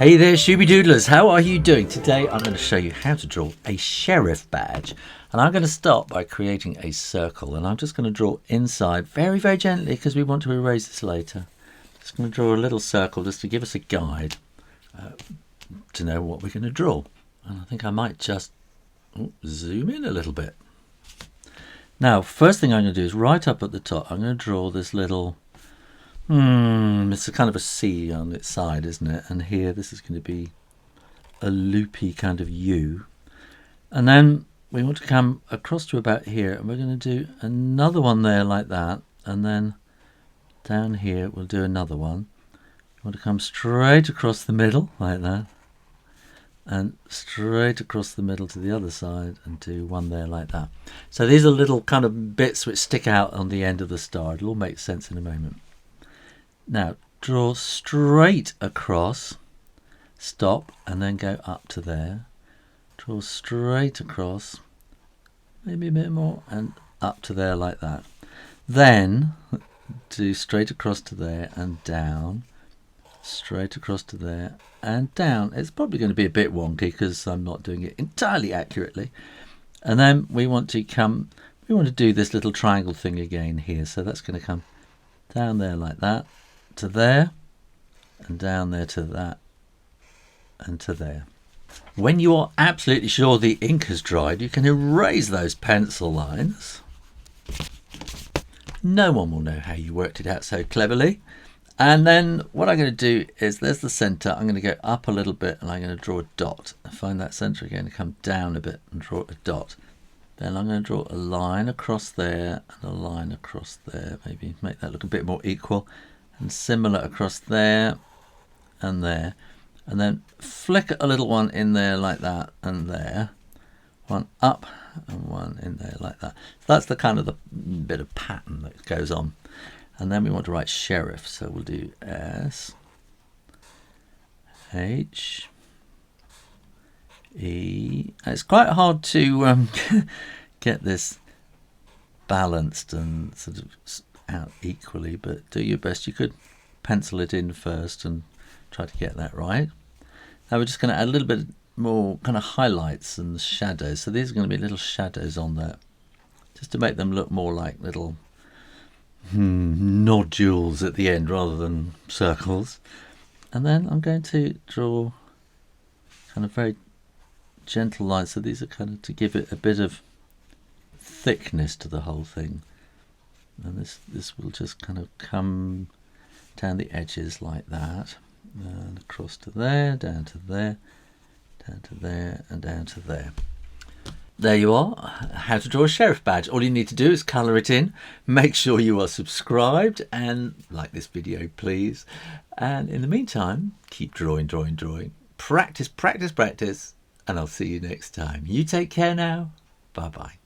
Hey there, Shooby Doodlers, how are you doing? Today I'm going to show you how to draw a sheriff badge. And I'm going to start by creating a circle, and I'm just going to draw inside very, very gently because we want to erase this later. Just going to draw a little circle just to give us a guide to know what we're going to draw. And I think I might just zoom in a little bit. Now, first thing I'm going to do is right up at the top, I'm going to draw this little it's a kind of a C on its side, isn't it? And here this is going to be a loopy kind of U. And then we want to come across to about here, and we're going to do another one there like that. And then down here we'll do another one. We want to come straight across the middle like that. And straight across the middle to the other side and do one there like that. So these are little kind of bits which stick out on the end of the star. It'll all make sense in a moment. Now draw straight across, stop, and then go up to there. Draw straight across, maybe a bit more, and up to there like that. Then do straight across to there and down, straight across to there and down. It's probably going to be a bit wonky because I'm not doing it entirely accurately. And then we want to do this little triangle thing again here. So that's going to come down there like that, to there, and down there to that, and to there. When you are absolutely sure the ink has dried, you can erase those pencil lines. No one will know how you worked it out so cleverly. And then what I'm going to do is, there's the centre, I'm going to go up a little bit and I'm going to draw a dot. I find that centre again, to come down a bit and draw a dot. Then I'm going to draw a line across there and a line across there, maybe make that look a bit more equal. And similar across there and there, and then flick a little one in there like that, and there, one up and one in there like that. So that's the kind of the bit of pattern that goes on. And then we want to write sheriff, so we'll do S H E. It's quite hard to get this balanced and sort of out equally, but do your best. You could pencil it in first and try to get that right. Now we're just going to add a little bit more kind of highlights and shadows. So these are going to be little shadows on there, just to make them look more like little nodules at the end rather than circles. And then I'm going to draw kind of very gentle lines. So these are kind of to give it a bit of thickness to the whole thing. And this will just kind of come down the edges like that, and across to there, down to there, down to there, and down to there. There you are, how to draw a sheriff badge. All you need to do is colour it in, make sure you are subscribed, and like this video please. And in the meantime, keep drawing, drawing, drawing. Practice, practice, practice, and I'll see you next time. You take care now. Bye bye.